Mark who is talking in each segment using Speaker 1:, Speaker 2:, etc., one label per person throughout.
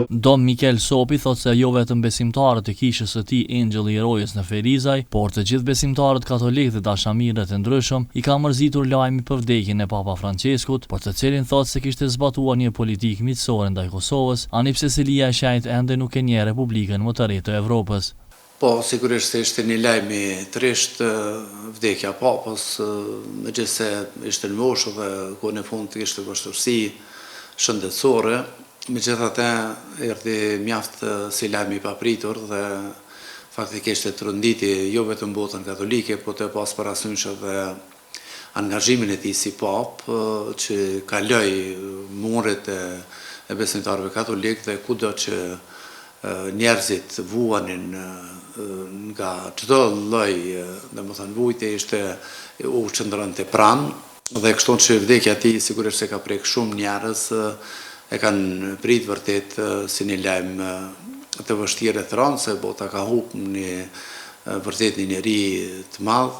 Speaker 1: Dom Mikel Sopi thot se jo vetëm besimtarët e kishës së tij Engjëlli i Rojës në Ferizaj, por të gjithë besimtarët katolikë dhe dashamirët e ndryshëm i ka mërzitur lajmi për vdekjen e Papa Franceskut, për të cilin thot se kishte zbatuar një politikë miqësore ndaj Kosovës, anipse Selia e Shajt ende nuk e njeh Republikën më të re të Evropës.
Speaker 2: Po, sigurisht se ishte një lajm i trisht vdekja Papës, megjithëse ishte në moshë dhe kohën e fundit kishte vështirësi shëndetësore. Megjithatë erdhi mjaft si lajm i papritur dhe faktikisht e tronditi jo vetëm botën katolike, por të pas parasysh edhe angazhimin e tij si pap, që kaloi muret e besimtarëve katolik dhe kudo që njerëzit vuanin nga çdo lloj, domethënë vujtje ishte u qëndronte pranë dhe kështu që vdekja e tij sigurisht se ka prek shumë njerëz, e kanë prit vërtet si një lajm të vështirë e thranë, se bota ka humbur vërtet një njeri të madh,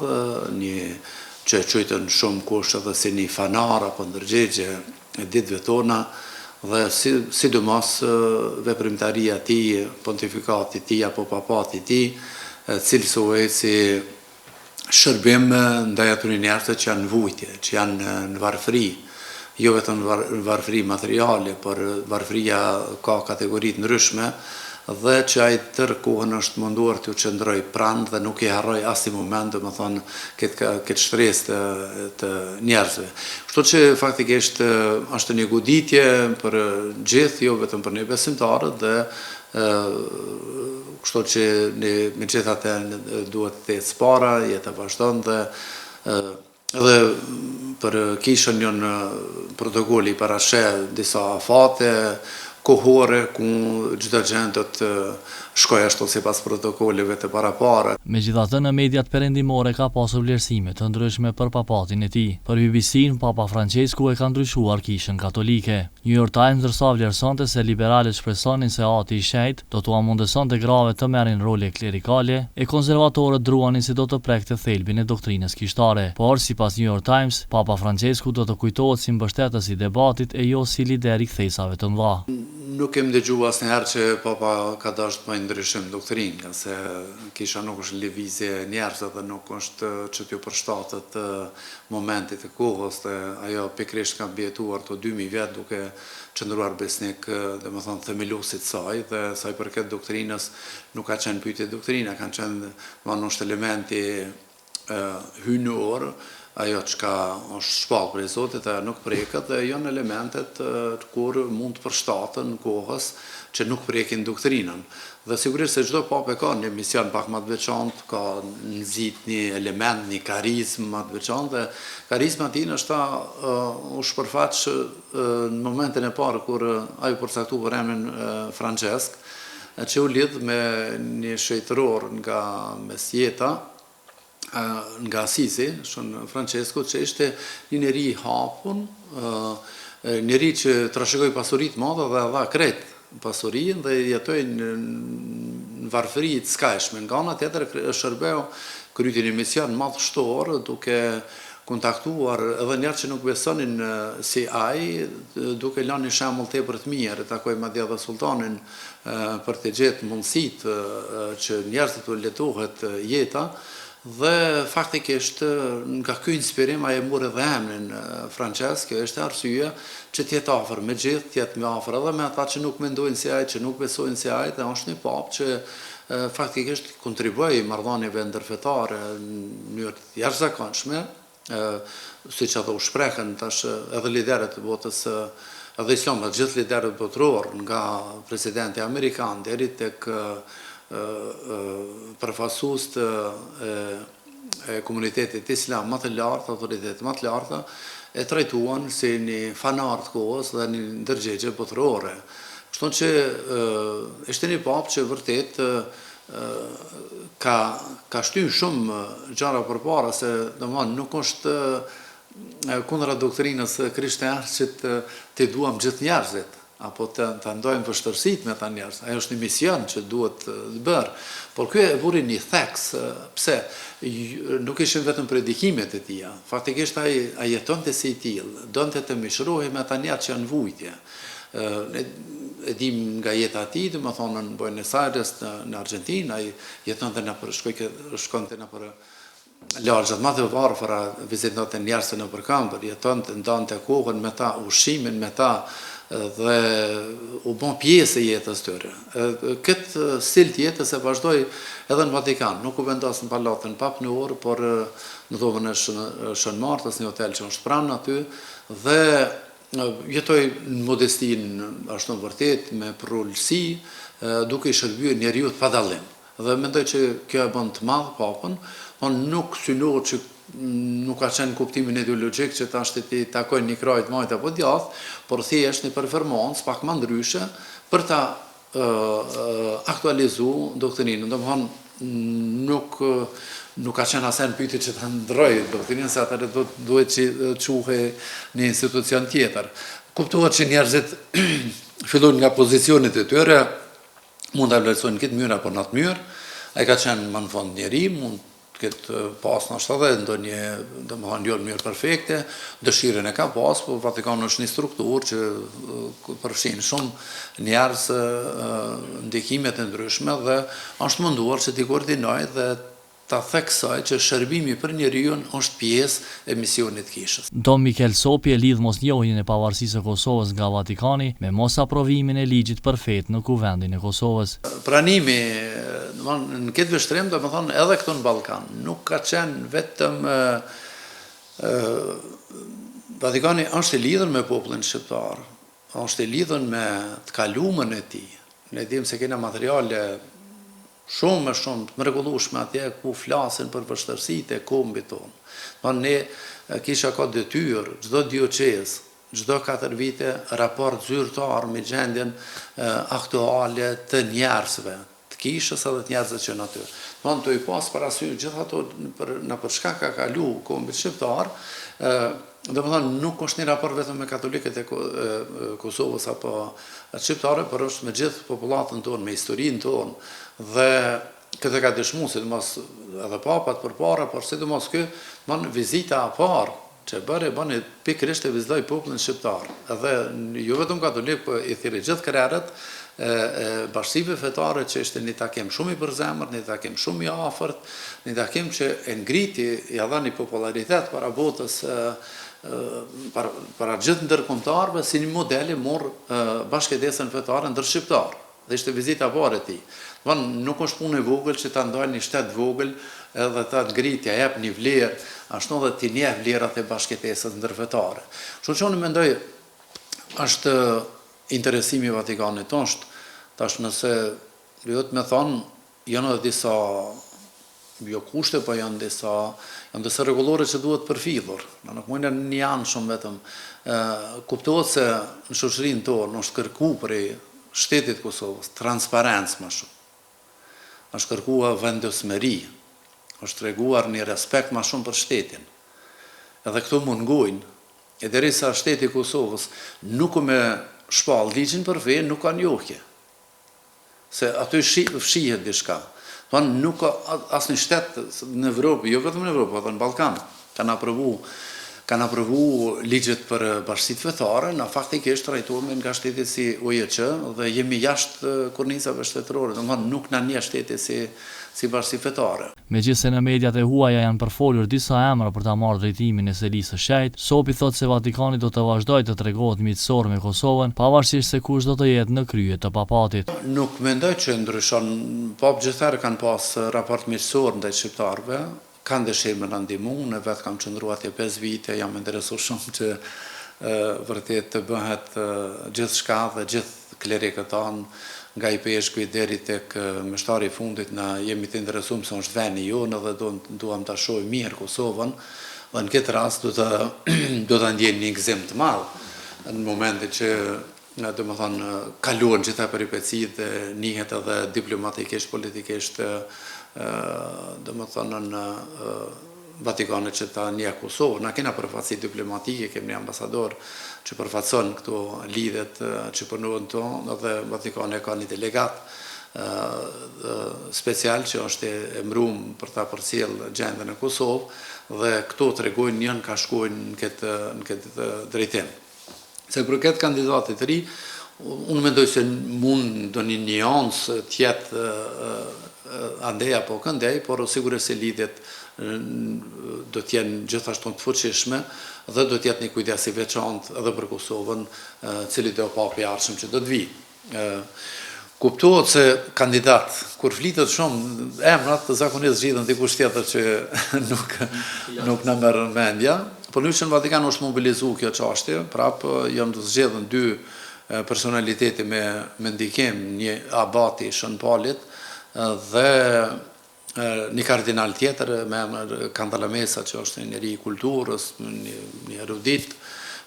Speaker 2: një që e quajtën shumë kush edhe si një fanar apo ndërgjegje e ditëve tona, dhe sidomos veprimtaria e tij, pontifikati i tij apo papati i tij, cilësohej si shërbim ndaj atyre njerëzve që janë në vujtje, që janë në varfëri. Jo vetëm në varfëri materiale, por varfëria ka kategori të ndryshme dhe që ai tërë kohën është munduar të qëndroj pranë dhe nuk i harroj asnjë moment, domethënë këtë shtresë të njerëzve. Kështu që faktikisht është një goditje për gjithë, jo vetëm për ne besimtarët dhe kështu që ne megjithatë duhet të ecë para, jeta vazhdon dhe edhe për kishën janë protokolli parasheh disa afate kohore ku çdo gjë do të shkojë ashtu sipas protokolleve të parapara.
Speaker 1: Megjithatë, në mediat perëndimore ka pasur vlerësime të ndryshme për papatin e tij. Për BBC-n, Papa Francesku e ka ndryshuar kishën katolike. New York Times ndërsa vlerësonte se liberalët shpresonin se Ati i Shejt do t'u mundësonte grave të merrin role klerikale e konservatorët druanin se do të prekte thelbin e doktrinës kishtare. Por sipas New York Times, Papa Francesku do të kujtohet si mbështetës i debatit e jo si lider i kthesave të mëdha.
Speaker 2: Nuk kem dëgjuar asnjëherë që Papa ka dashur të bëjë ndryshim doktrinë, se kisha nuk është lëvizje njerëzve dhe nuk është që t'ju përshtatet momentit të kohës, dhe ajo pikërisht ka mbijetuar të 2000 vjet duke qëndruar besnik, domethënë themeluesit saj, dhe sa i përket doktrinës nuk ka qenë pyetje doktrina, kanë qenë është elementi hynor, ajo çka është shpallë për Zotit e nuk preket, dhe janë elementet kur mund të përshtaten kohës që nuk prekin doktrinën. Dhe sigurisht se çdo papë ka një mision pak më të veçantë, ka nxit një element, një karizmë më të veçantë, dhe karizma e tij është u shpërfaq në momentin e parë kur ai përcaktoi për emrin Francesk, që u lidh me një shejtëror nga Mesjeta, nga Asisi, shën Francesco, që ishte një njeri i hapun, njeri që trashëgoi pasuri të mëdha dhe dha krejt pasurinë dhe jetoi në varfëri të skajshme. Nga ana tjetër shërbeu kryti një mision madhështor duke kontaktuar edhe njerëz që nuk besonin si ai, duke lënë një shembull tepër të mirë. Takoi madje edhe sultanin për të gjetë mundësitë që njerëzit të letohet jeta. Dhe faktikisht nga ky inspirim ai e mori edhe emrin Francesc, kjo është arsye që të jetë afër me gjithë, të jetë më afër edhe me ata që nuk mendojnë si ai, që nuk besojnë si ai, dhe është një papë që faktikisht kontribuoi marrëdhënieve ndërfetare në mënyrë të jashtëzakonshme, siç ato u shprehen tash edhe liderët e botës, edhe Islami, gjithë liderët botëror, nga presidenti amerikan deri tek përfaqësues e komunitetit islam më të lartë, autoritetet më të larta, e trajtuan si një fanar të kohës dhe një ndërgjegje botërore. Kështu që ishte një papë që vërtet ka shtyr shumë gjëra përpara, se domethënë nuk është kundra doktrinës krishterë që të duam gjithë njerëzit, apo të ndojmë vështërsitë me ta njerëz. Ajo është një mision që duhet të bërë. Por ky e vuri një theks, pse? Nuk ishin vetëm predikimet e tija. Faktikisht ai jetonte si i tillë, donte të mishrohej me ata njerëz që janë vujtje. e dim nga jeta ati, dhe më thonë në Buenos Aires, në Argentinë, a i jeton dhe në për shkon të në për largët ma të varë, fara vizitot e njerëse në përkambër, jeton të ndonë të kohën me ta, ushimin me ta, dhe u bon pjesë e jetës tëre. Këtë stil të jetës e vazhdoj edhe në Vatikan, nuk u vendos në palatën pap në orë, por në dhomën e Shën Martës, një hotel që është pranë aty, dhe jetoj në modestin, ashtu në vërtet, me përullësi, duke i shërbyer njeriu pa dallim. Dhe mendoj që kjo e bën të madh papën, nuk synohet që nuk ka qenë kuptimin ideologjik që ta ti takojnë një kraj të majt apo djathtë, por thjesht një performancë pak më ndryshe për ta aktualizuar doktrinën. Domthonë nuk ka qenë asnjë pyetje që ta ndroj doktrinën, se atëherë duhet që quhej në institucion tjetër. Kuptohet që njerëzit fillojnë nga pozicionet e tyre, mund ta vlerësojnë në këtë mënyrë apo në atë mënyrë. Ai ka qenë më në fund njeri, mund këtë pas në ashtë edhe ndonjë, domethënë jo në mënyrë perfekte, dëshirën e ka pas, por Vatikani është një strukturë që përfshin shumë njerëz ndikimet e ndryshme dhe është munduar që t'i koordinoj dhe ta theksoj që shërbimi për njeriu është pjesë e misionit të kishës.
Speaker 1: Don Mikel Sopi e lidh mosnjohjen e pavarësisë së Kosovës nga Vatikani me mosaprovimin e ligjit përfet në Kuvendin e Kosovës.
Speaker 2: Pranimi në këtë vështrim, domethënë edhe këtu në Ballkan, nuk ka qenë vetëm Vatikani është i lidhur me popullin shqiptar, është i lidhur me të kaluamën e tij. Ne dimë se kena materiale shumë të mrekullueshme atje ku flasin për vështirësitë e kombit tonë. Ne kisha ka detyrë, çdo dioqez, çdo 4 vite raport zyrtar me gjendjen aktuale të njerëzve, të kishës edhe të njerëzve që në aty. Të i pas parasysh gjithë ato në për shkak ka kalu kombit shqiptar, domethënë nuk është një raport vetëm me katolikët e Kosovës apo shqiptare, por është me gjithë popullatën tonë, me historinë tonë, dhe këtë ka dëshmuar sidomos edhe papat përpara, por sidomos ky, vizita e parë që bëni pikërisht e vizitoi popullin shqiptar. Edhe jo vetëm katolik, por i thirrë gjithë krerët e bashkive fetare që ishte një takim shumë i përzemërt, një takim shumë i afërt, një takim që e ngriti, ja dha një popularitet para botës, para gjithë ndërkombëtarëve si një model i morë bashkëdesën fetare ndër shqiptar. Dhe ishte vizita e parë e tij. Nuk është punë e vogël që ta ndalë një shtet vogël edhe ta ngritja, jep një vlerë, ashtu edhe ti njeh vlerat e bashkëdesës ndërfetare. Kështu që unë mendoj është interesimi i Vatikanit është, tash nëse duhet me thonë, janë edhe disa jo kushte, po janë disa rregullore që duhet përfillur. Nuk mund një anë shumë vetëm. Kuptohet se në shoqërinë tonë është kërku prej shtetit Kosovës transparencë më shumë. Është kërkuar vendosmëri, është treguar një respekt më shumë për shtetin. Edhe këto mungojnë, e derisa shteti i Kosovës nuk me shpall ligjin për fe, nuk ka njohje. Se aty fshihet diçka. Nuk ka asnjë shtet në Evropë, jo vetëm në Evropë, por në Ballkan, kanë aprovu ligjet për bashkësitë fetare, na faktikisht trajtohemi nga shteti si OJC dhe jemi jashtë kornizave shtetërore, domethënë nuk na njeh shteti si bashkësi fetare.
Speaker 1: Megjithse në mediat e huaja janë përfolur disa emra për ta marrë drejtimin e Selisë së Shejt, Sopi thotë se Vatikani do të vazhdojë të tregohet miqësor me Kosovën, pavarësisht se kush do të jetë në krye të papatit.
Speaker 2: Nuk mendoj që ndryshon, papë gjithherë kanë pas raport miqësor ndaj shqiptarëve, kanë dëshirë me na ndihmu, në vetë kam qëndruar atje 5 vite, jam interesuar shumë që vërtet të bëhet gjithçka dhe gjithë klerikët tanë, nga i peshku deri tek meshtari i fundit, na jemi të interesuar se është vendi jonë dhe duam ta shohim mirë Kosovën, dhe në këtë rast do ta ndjejmë një gëzim të madh në momentin që domethënë kaluan gjitha peripecitë dhe njihet edhe diplomatikisht, politikisht domethënë në Vatikanit që ta njeh Kosovën. Na kena përfaqësi diplomatike, kemi një ambasador që përfaqëson këto lidhjet që punojnë tonë, dhe Vatikani ka një delegat special që është e mruar për ta përcjell gjendën e Kosovë dhe këto tregojnë njën ka shkojnë në këtë drejtim. Se për këtë kandidatit të ri, unë mendoj se mund do një niancë tjetë andej apo këndej, por sigurisht se lidhjet do t'jenë gjithashtu të fuqishme dhe do t'jetë një kujdes i veçantë edhe për Kosovën, cili do papi ardhshëm që do t'vi. Kuptohet se kandidat, kur flitet shumë emrat, zakonisht zgjidhen dikush tjetër që nuk na merr në mendja. Por në Vatikan është mobilizu kjo çështje, prapë janë të zgjedhën dy personaliteti me ndikim, një abati Shën Palit dhe një kardinal tjetër me emër Kantalamesa, që është një njeri i kulturës, një erudit,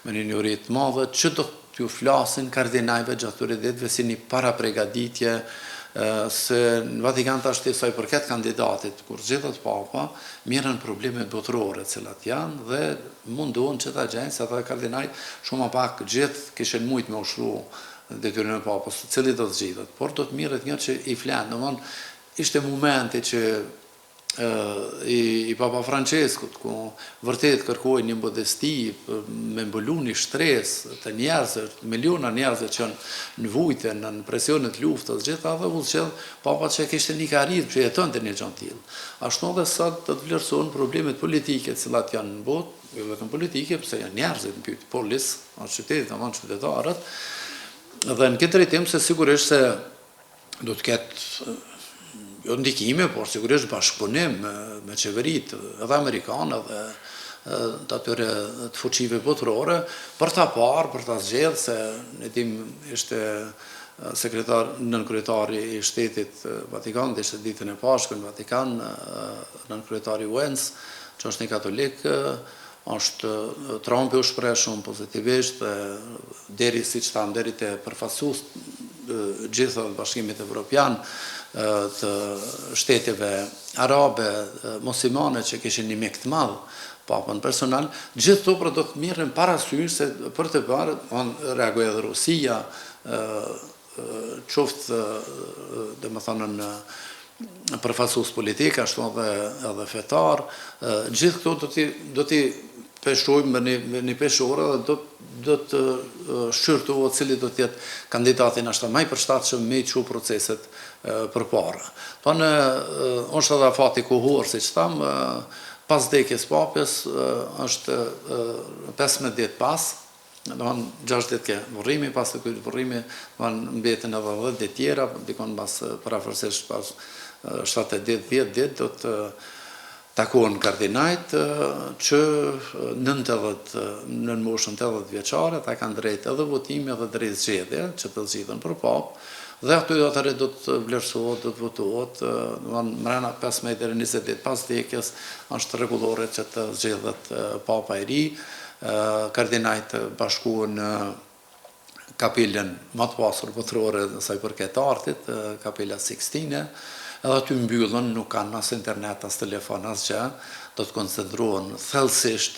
Speaker 2: me një njohuri të madhe, që do t'ju flasin kardinajve gjatë këtyre ditëve si një parapregaditje se në Vatikan tash sa i përket kandidatit, kur zgjedhet papa, merren problemet botërore cilat janë dhe mundohen që ta gjejnë se ata kardinaj shumë pak gjithë kishin mujt me ushtru detyrën e papës, cili do të zgjidhet, por do të mirret një që i flan, domthonë ishte momenti që i Papa Franceskut, ku vërtet kërkoi një modesti me mbulu një shtres të njerëzve, miliona njerëzve që janë në vujtje, në presionet luftës, gjitha dhe udhëzgjedh Papa që kishte një karrierë që jetonte një gjë të tillë. Ashtu edhe sot do të vlerësohen problemet politike të cilat janë në botë, jo vetëm politike, pse janë njerëzit në pyetje, polis, në qytetit, domthonë qytetarët. Dhe në këtë drejtim se sigurisht se do të ketë jo ndikime, por sigurisht bashkëpunim me qeverit edhe amerikanë dhe të atyre të fuqive botërore, për ta parë, për ta zgjedhë, se ne dim ishte nënkryetari i shtetit Vatikan, ishte ditën e Pashkën në Vatikan, nënkryetari Wentz, që është një katolik, është Trumpi u shpreh shumë pozitivisht, deri siç thamë, deri te përfaqësues gjithë bashkimit evropian, të shteteve arabe, muslimane që kishin një mik të madh, papën personal, gjithë këto do të mirën parasysh se për të parë reagoi edhe Rusia, qoftë domethënë në përfaqësues politik, ashtu edhe fetar, gjithë këto do t'i peshojmë me një peshore dhe do të shqyrtohet cili do t'jetë kandidatin ashtë më i përshtatshëm me çu proceset përpara. Tonë është edhe fati kohor, siç thamë, pas vdekjes papës është 15 ditë pas, domthonë 6 ditë ke vorrimi, pas të këtij vorrimi, domthonë mbeten edhe 10 ditë tjera, dikon pas parafërsisht pas 7 ditë, 10 ditë do të takohen kardinajt që në moshën 80 vjeçare, ta kanë drejt edhe votimi edhe drejt zgjedhje, që të zgjidhen për papë, dhe aty atëherë do të vlerësohet, do të votohet, mrena 15 deri 20 ditë pas vdekjes, është rregullore që të zgjedhet papa i ri, kardinajt bashkohen në kapelen më të pasur botërore sa i përket artit, kapela Sixtine, edhe aty mbyllën, nuk kanë as internet, as telefon, as gjë, do të koncentrohen thellësisht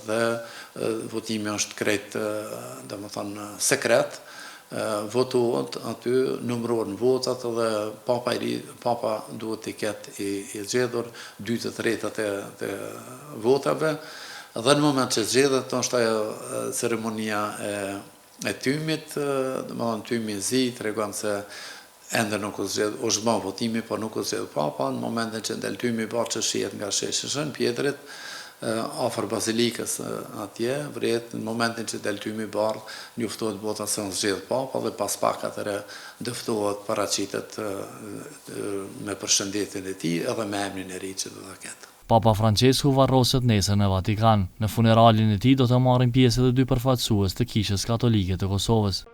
Speaker 2: dhe votimi është krejt, domethënë sekret, votohet aty, numërohen votat dhe papa duhet të ketë i zgjedhur 2/3 të votave, dhe në moment që zgjedhet është ajo ceremonia e tymit, domethënë tymi i zi, tregon se ende nuk u zgjedh, është bërë votimi, por nuk u zgjedh papa, në momentin që del tymi që shihet nga sheshi Shën Pjetrit, afër bazilikës atje, vret, në momentin që del tymi bardh, njoftohet bota se unë zgjedh papa dhe pas pak atëre dëftohet paraqitet me përshëndetjen e tij edhe me emrin e ri që do ta ketë.
Speaker 1: Papa Francesku varroset nesër në Vatikan. Në funeralin e tij do të marrin pjesë edhe 2 përfaqësues të Kishës Katolike të Kosovës.